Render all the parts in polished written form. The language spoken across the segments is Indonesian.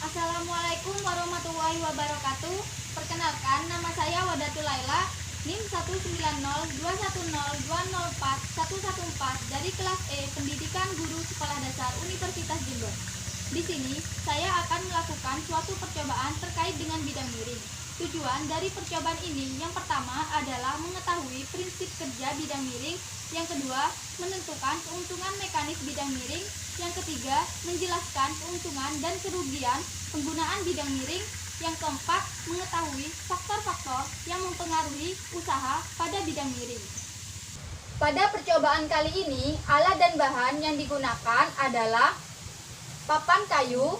Assalamualaikum warahmatullahi wabarakatuh. Perkenalkan, nama saya Wadatul Laila, NIM 190210204 dari kelas E Pendidikan Guru Sekolah Dasar Universitas Jember. Di sini, saya akan melakukan suatu percobaan terkait dengan bidang miring. Tujuan dari percobaan ini yang pertama adalah mengetahui prinsip kerja bidang miring, yang kedua menentukan keuntungan mekanis bidang miring, yang ketiga menjelaskan keuntungan dan kerugian penggunaan bidang miring, yang keempat mengetahui faktor-faktor yang mempengaruhi usaha pada bidang miring. Pada percobaan kali ini, alat dan bahan yang digunakan adalah papan kayu,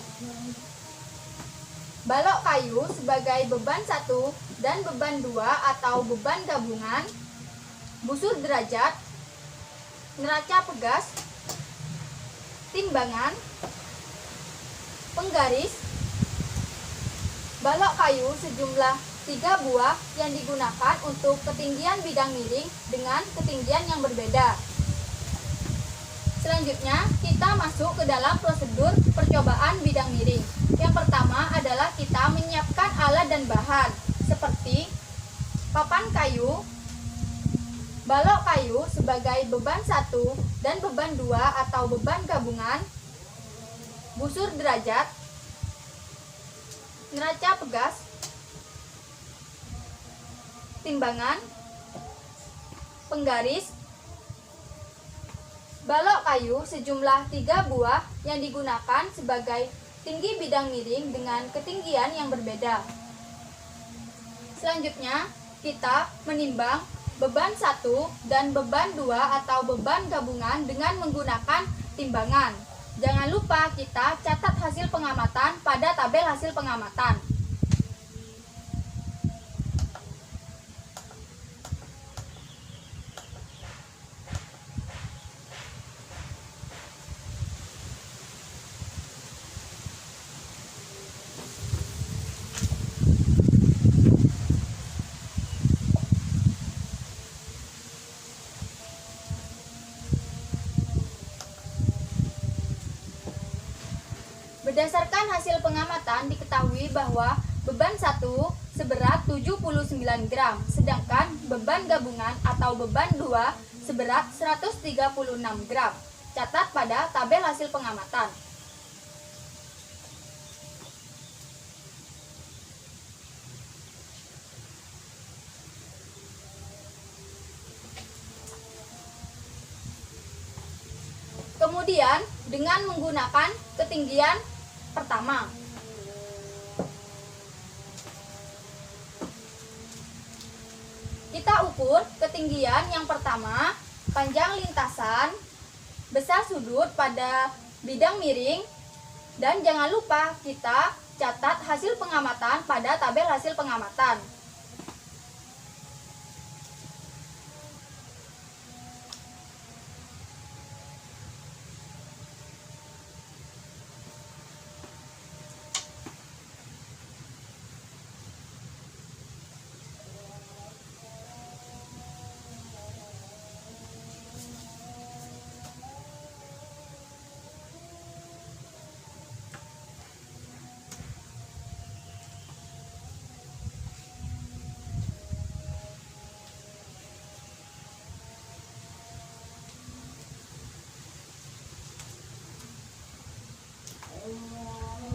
balok kayu sebagai beban 1 dan beban 2 atau beban gabungan, busur derajat, neraca pegas, timbangan, penggaris, balok kayu sejumlah 3 buah yang digunakan untuk ketinggian bidang miring dengan ketinggian yang berbeda. Selanjutnya, kita masuk ke dalam prosedur percobaan bidang miring. Yang pertama adalah kita menyiapkan alat dan bahan, seperti papan kayu, balok kayu sebagai beban 1 dan beban 2 atau beban gabungan, busur derajat, neraca pegas, timbangan, penggaris, balok kayu sejumlah 3 buah yang digunakan sebagai tinggi bidang miring dengan ketinggian yang berbeda. Selanjutnya, kita menimbang beban 1 dan beban 2 atau beban gabungan dengan menggunakan timbangan. Jangan lupa kita catat hasil pengamatan pada tabel hasil pengamatan. Berdasarkan hasil pengamatan diketahui bahwa beban 1 seberat 79 gram, sedangkan beban gabungan atau beban 2 seberat 136 gram. Catat pada tabel hasil pengamatan. Kemudian, dengan menggunakan ketinggian pertama, kita ukur ketinggian yang pertama, panjang lintasan, besar sudut pada bidang miring, dan jangan lupa kita catat hasil pengamatan pada tabel hasil pengamatan.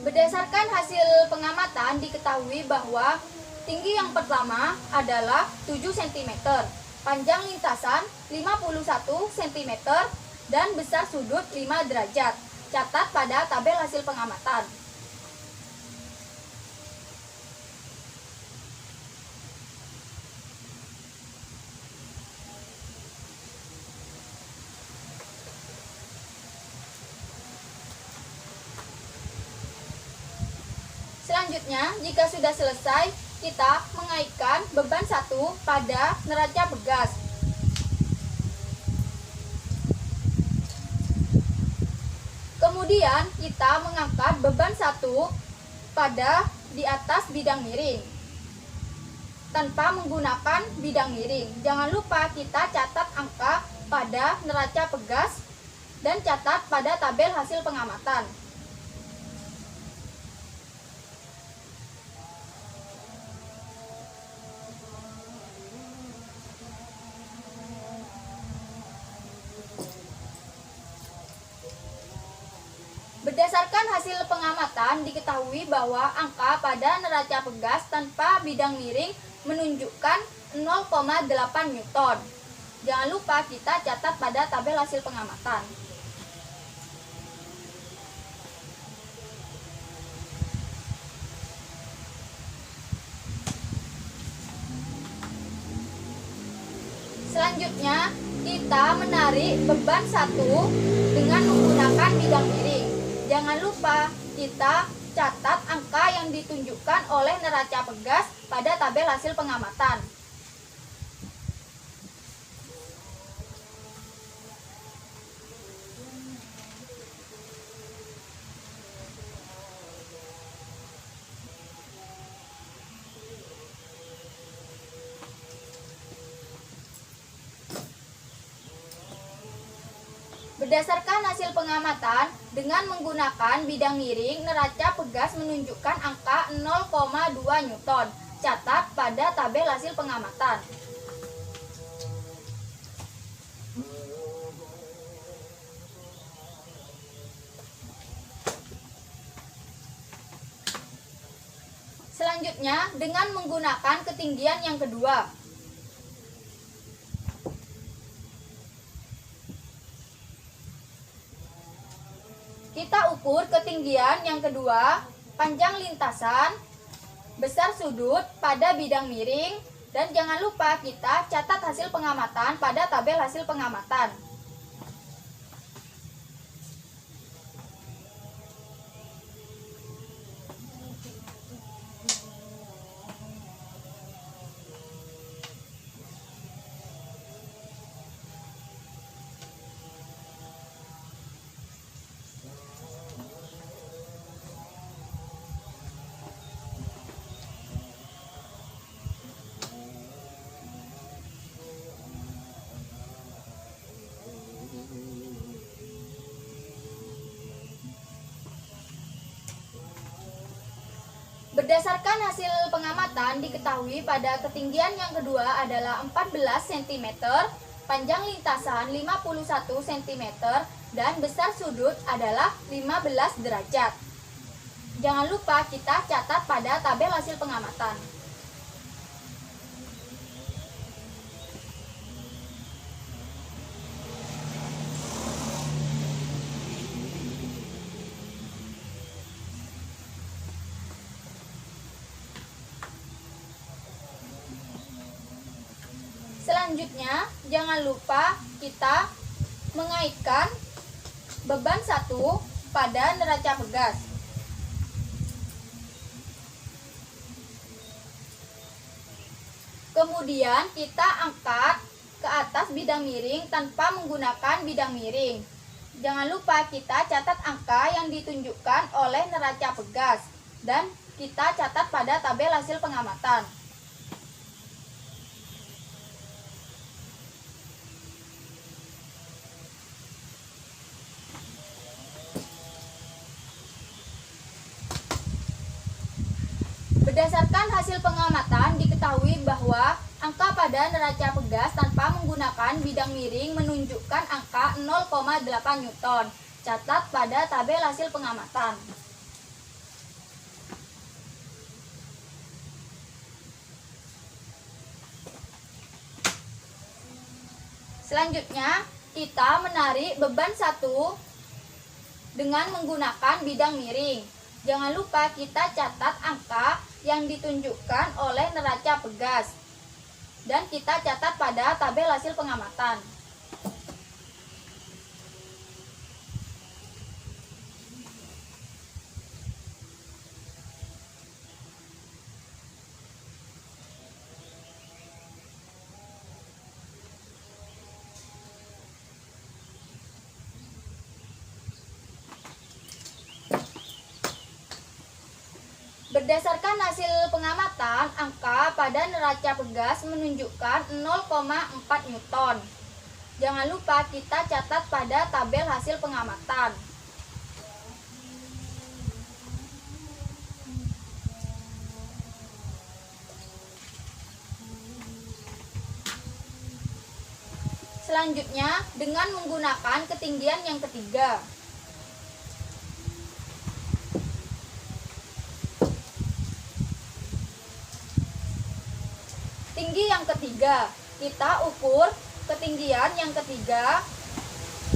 Berdasarkan hasil pengamatan diketahui bahwa tinggi yang pertama adalah 7 cm, panjang lintasan 51 cm, dan besar sudut 5 derajat. Catat pada tabel hasil pengamatan. Selanjutnya, jika sudah selesai, kita mengaitkan beban 1 pada neraca pegas. Kemudian, kita mengangkat beban 1 pada di atas bidang miring tanpa menggunakan bidang miring. Jangan lupa kita catat angka pada neraca pegas dan catat pada tabel hasil pengamatan. Berdasarkan hasil pengamatan, diketahui bahwa angka pada neraca pegas tanpa bidang miring menunjukkan 0,8 Newton. Jangan lupa kita catat pada tabel hasil pengamatan. Selanjutnya, kita menarik beban 1 dengan menggunakan bidang miring. Jangan lupa kita catat angka yang ditunjukkan oleh neraca pegas pada tabel hasil pengamatan. Berdasarkan hasil pengamatan, dengan menggunakan bidang miring, neraca pegas menunjukkan angka 0,2 Newton. Catat pada tabel hasil pengamatan. Selanjutnya, dengan menggunakan ketinggian yang kedua. Kita ukur ketinggian yang kedua, panjang lintasan, besar sudut pada bidang miring, dan jangan lupa kita catat hasil pengamatan pada tabel hasil pengamatan. Berdasarkan hasil pengamatan, diketahui pada ketinggian yang kedua adalah 14 cm, panjang lintasan 51 cm, dan besar sudut adalah 15 derajat. Jangan lupa kita catat pada tabel hasil pengamatan. Selanjutnya, jangan lupa kita mengaitkan beban 1 pada neraca pegas. Kemudian kita angkat ke atas bidang miring tanpa menggunakan bidang miring. Jangan lupa kita catat angka yang ditunjukkan oleh neraca pegas dan kita catat pada tabel hasil pengamatan. Berdasarkan hasil pengamatan, diketahui bahwa angka pada neraca pegas tanpa menggunakan bidang miring menunjukkan angka 0,8 Newton. Catat pada tabel hasil pengamatan. Selanjutnya, kita menarik beban 1 dengan menggunakan bidang miring. Jangan lupa kita catat angka yang ditunjukkan oleh neraca pegas dan kita catat pada tabel hasil pengamatan. Berdasarkan hasil pengamatan, angka pada neraca pegas menunjukkan 0,4 Newton. Jangan lupa kita catat pada tabel hasil pengamatan. Selanjutnya, dengan menggunakan ketinggian yang ketiga. Tinggi yang ketiga, kita ukur ketinggian yang ketiga,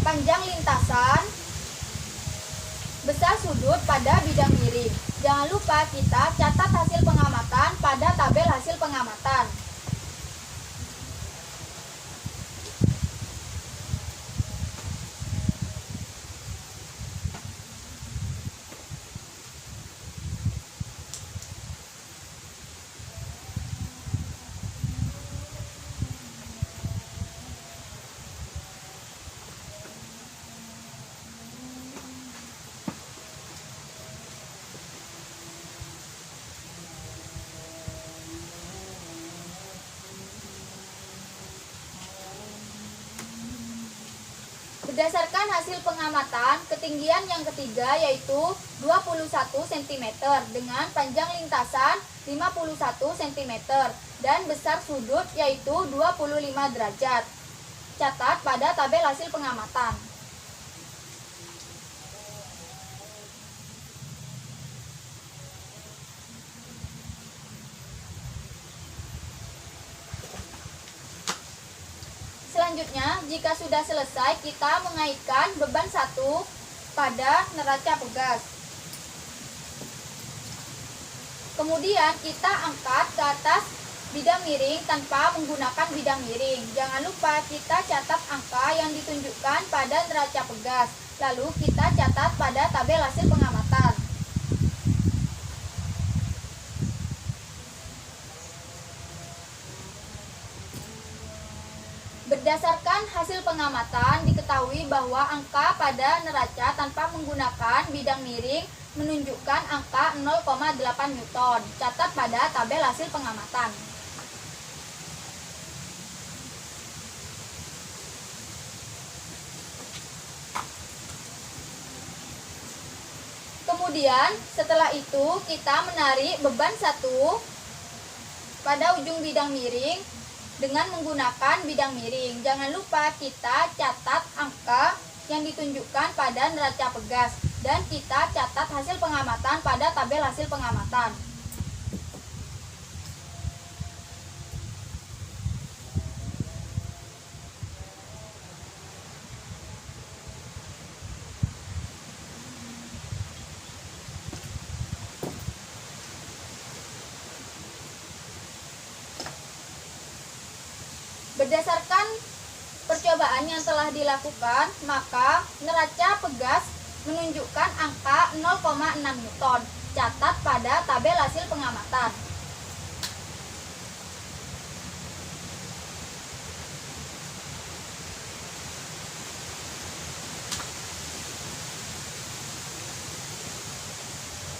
panjang lintasan, besar sudut pada bidang miring. Jangan lupa kita catat hasil pengamatan pada tabel hasil pengamatan. Berdasarkan hasil pengamatan, ketinggian yang ketiga yaitu 21 cm dengan panjang lintasan 51 cm dan besar sudut yaitu 25 derajat. Catat pada tabel hasil pengamatan. Selanjutnya, jika sudah selesai, kita mengaitkan beban 1 pada neraca pegas. Kemudian kita angkat ke atas bidang miring tanpa menggunakan bidang miring. Jangan lupa kita catat angka yang ditunjukkan pada neraca pegas. Lalu kita catat pada tabel hasil pengamatan. Berdasarkan hasil pengamatan, diketahui bahwa angka pada neraca tanpa menggunakan bidang miring menunjukkan angka 0,8 Newton. Catat pada tabel hasil pengamatan. Kemudian setelah itu kita menarik beban 1 pada ujung bidang miring dengan menggunakan bidang miring. Jangan lupa kita catat angka yang ditunjukkan pada neraca pegas dan kita catat hasil pengamatan pada tabel hasil pengamatan. Berdasarkan percobaan yang telah dilakukan, maka neraca pegas menunjukkan angka 0,6 Newton. Catat pada tabel hasil pengamatan.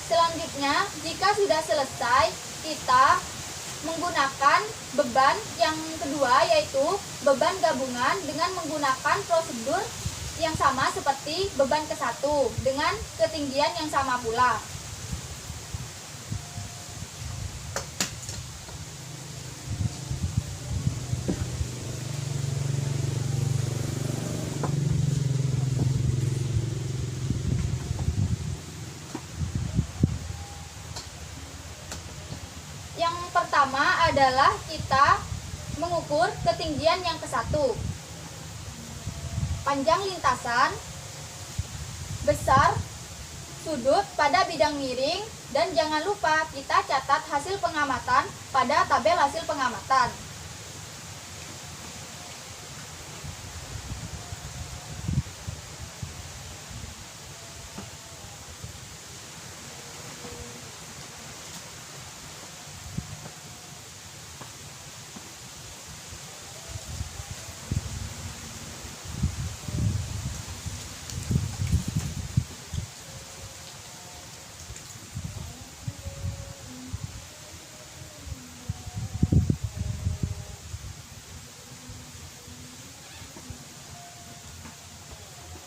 Selanjutnya, jika sudah selesai, kita menggunakan beban yang kedua yaitu beban gabungan dengan menggunakan prosedur yang sama seperti beban ke-1 dengan ketinggian yang sama pula. Yang pertama adalah kita mengukur ketinggian yang ke-1, panjang lintasan, besar sudut pada bidang miring, dan jangan lupa kita catat hasil pengamatan pada tabel hasil pengamatan.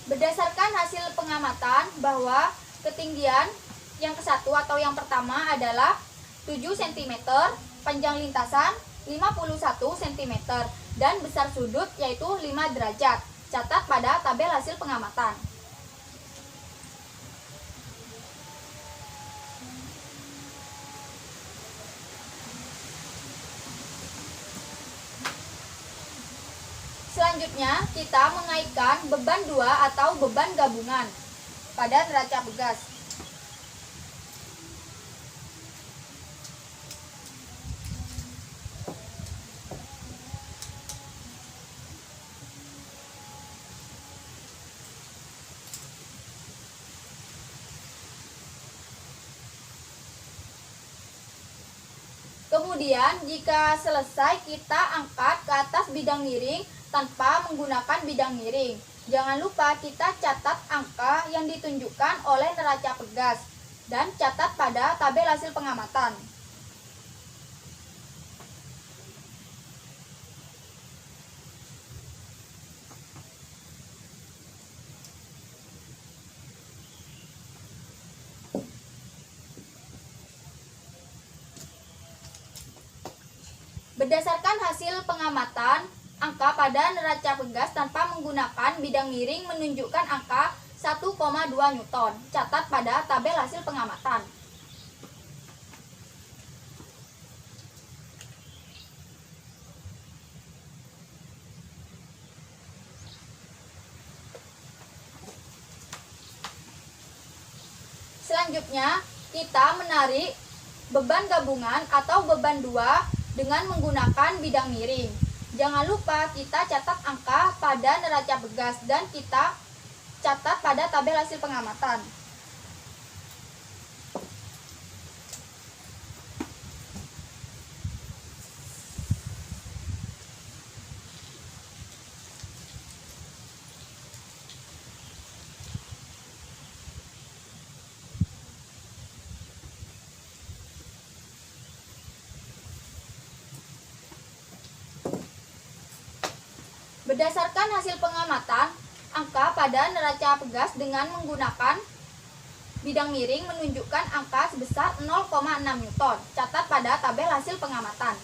Berdasarkan hasil pengamatan bahwa ketinggian yang ke-1 atau yang pertama adalah 7 cm, panjang lintasan 51 cm, dan besar sudut yaitu 5 derajat. Catat pada tabel hasil pengamatan. Selanjutnya, kita mengaitkan beban 2 atau beban gabungan pada neraca pegas. Kemudian, jika selesai, kita angkat ke atas bidang miring tanpa menggunakan bidang miring. Jangan lupa kita catat angka yang ditunjukkan oleh neraca pegas dan catat pada tabel hasil pengamatan. Berdasarkan hasil pengamatan, angka pada neraca pegas tanpa menggunakan bidang miring menunjukkan angka 1,2 Newton. Catat pada tabel hasil pengamatan. Selanjutnya, kita menarik beban gabungan atau beban 2 dengan menggunakan bidang miring. Jangan lupa kita catat angka pada neraca pegas dan kita catat pada tabel hasil pengamatan. Berdasarkan hasil pengamatan, angka pada neraca pegas dengan menggunakan bidang miring menunjukkan angka sebesar 0,6 Newton. Catat pada tabel hasil pengamatan.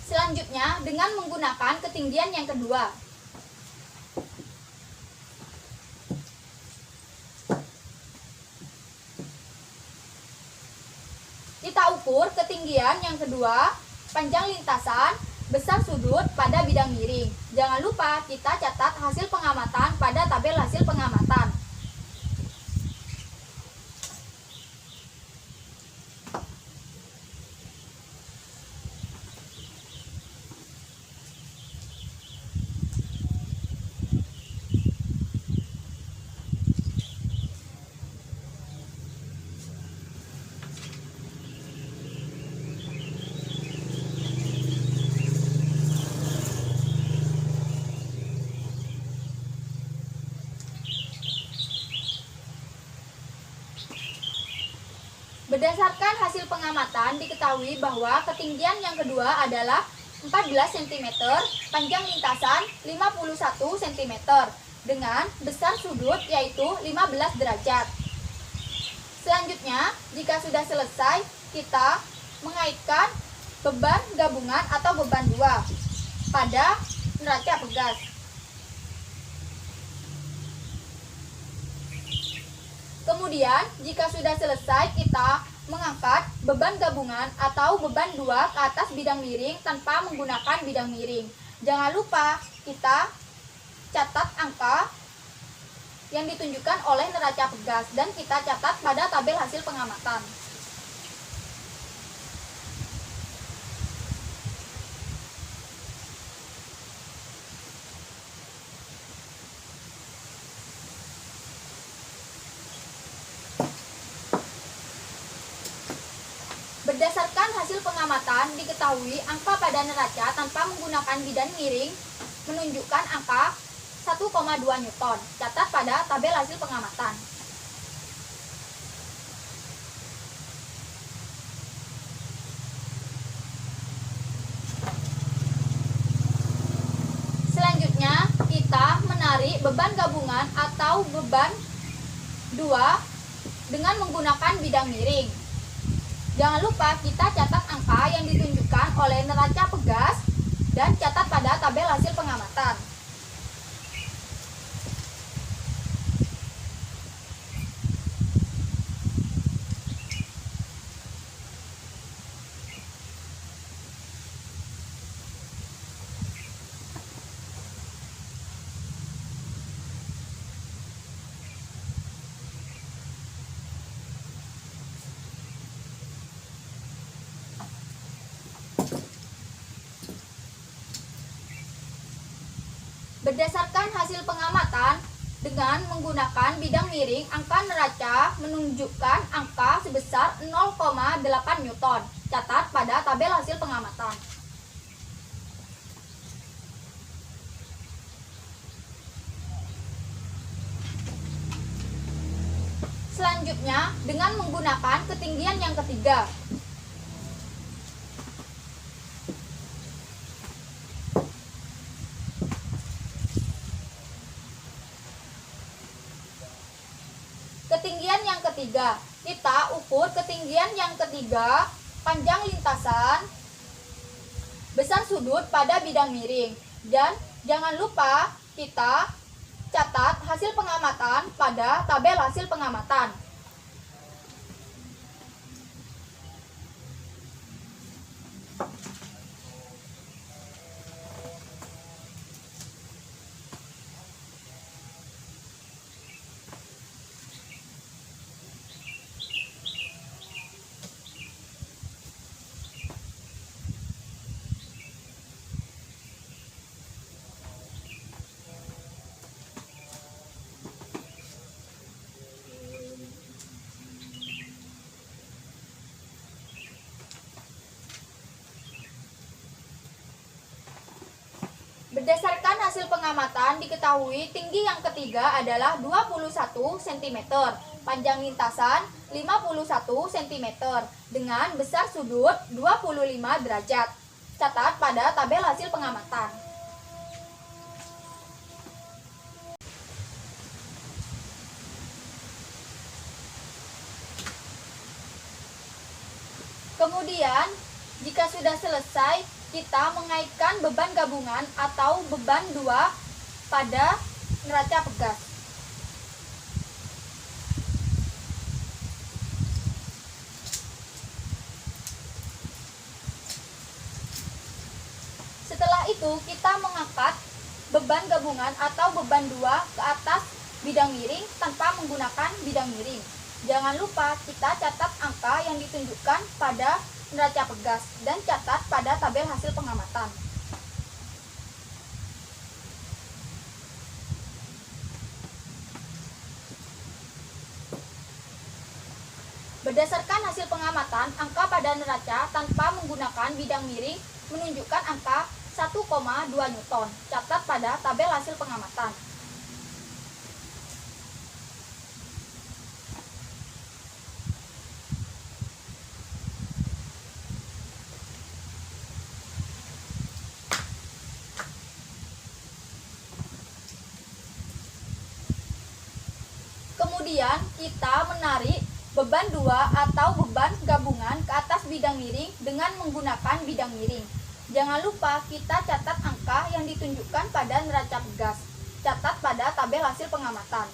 Selanjutnya, dengan menggunakan ketinggian yang kedua. Kita ukur ketinggian yang kedua, panjang lintasan, besar sudut pada bidang miring. Jangan lupa kita catat hasil pengamatan pada tabel hasil pengamatan. Berdasarkan hasil pengamatan, diketahui bahwa ketinggian yang kedua adalah 14 cm, panjang lintasan 51 cm, dengan besar sudut yaitu 15 derajat. Selanjutnya, jika sudah selesai, kita mengaitkan beban gabungan atau beban 2 pada neraca pegas. Kemudian, jika sudah selesai, kita mengangkat beban gabungan atau beban 2 ke atas bidang miring tanpa menggunakan bidang miring. Jangan lupa kita catat angka yang ditunjukkan oleh neraca pegas dan kita catat pada tabel hasil pengamatan. Berdasarkan hasil pengamatan, diketahui angka pada neraca tanpa menggunakan bidang miring menunjukkan angka 1,2 Newton. Catat pada tabel hasil pengamatan. Selanjutnya, kita menarik beban gabungan atau beban 2 dengan menggunakan bidang miring. Jangan lupa kita catat angka yang ditunjukkan oleh neraca pegas dan catat pada tabel hasil pengamatan. Berdasarkan hasil pengamatan, dengan menggunakan bidang miring, angka neraca menunjukkan angka sebesar 0,8 Newton. Catat pada tabel hasil pengamatan. Selanjutnya, dengan menggunakan ketinggian yang ketiga. Ketinggian yang ketiga, kita ukur ketinggian yang ketiga, panjang lintasan, besar sudut pada bidang miring. Dan jangan lupa kita catat hasil pengamatan pada tabel hasil pengamatan. Berdasarkan hasil pengamatan, diketahui tinggi yang ketiga adalah 21 cm, panjang lintasan 51 cm, dengan besar sudut 25 derajat. Catat pada tabel hasil pengamatan. Kemudian, jika sudah selesai, kita mengaitkan beban gabungan atau beban 2 pada neraca pegas. Setelah itu, kita mengangkat beban gabungan atau beban 2 ke atas bidang miring tanpa menggunakan bidang miring. Jangan lupa kita catat angka yang ditunjukkan pada neraca pegas dan catat pada tabel hasil pengamatan. Berdasarkan hasil pengamatan, angka pada neraca tanpa menggunakan bidang miring menunjukkan angka 1,2 Newton. Catat pada tabel hasil pengamatan. Kemudian kita menarik beban 2 atau beban gabungan ke atas bidang miring dengan menggunakan bidang miring. Jangan lupa kita catat angka yang ditunjukkan pada neraca pegas. Catat pada tabel hasil pengamatan.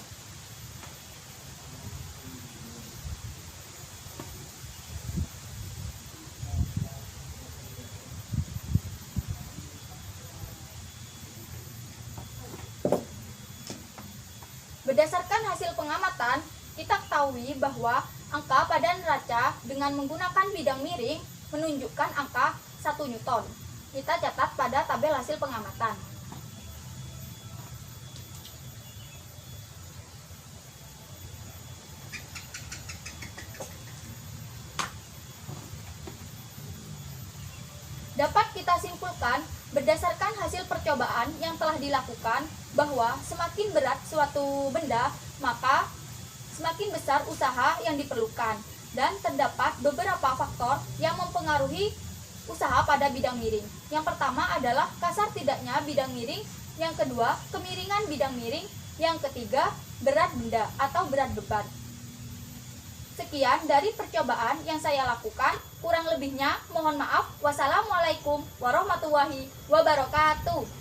Berdasarkan hasil pengamatan, kita ketahui bahwa angka pada neraca dengan menggunakan bidang miring menunjukkan angka 1 Newton. Kita catat pada tabel hasil pengamatan. Dapat kita simpulkan berdasarkan hasil percobaan yang telah dilakukan bahwa semakin berat suatu benda, maka semakin besar usaha yang diperlukan, dan terdapat beberapa faktor yang mempengaruhi usaha pada bidang miring. Yang pertama adalah kasar tidaknya bidang miring, yang kedua kemiringan bidang miring, yang ketiga berat benda atau berat beban. Sekian dari percobaan yang saya lakukan, kurang lebihnya mohon maaf. Wassalamualaikum warahmatullahi wabarakatuh.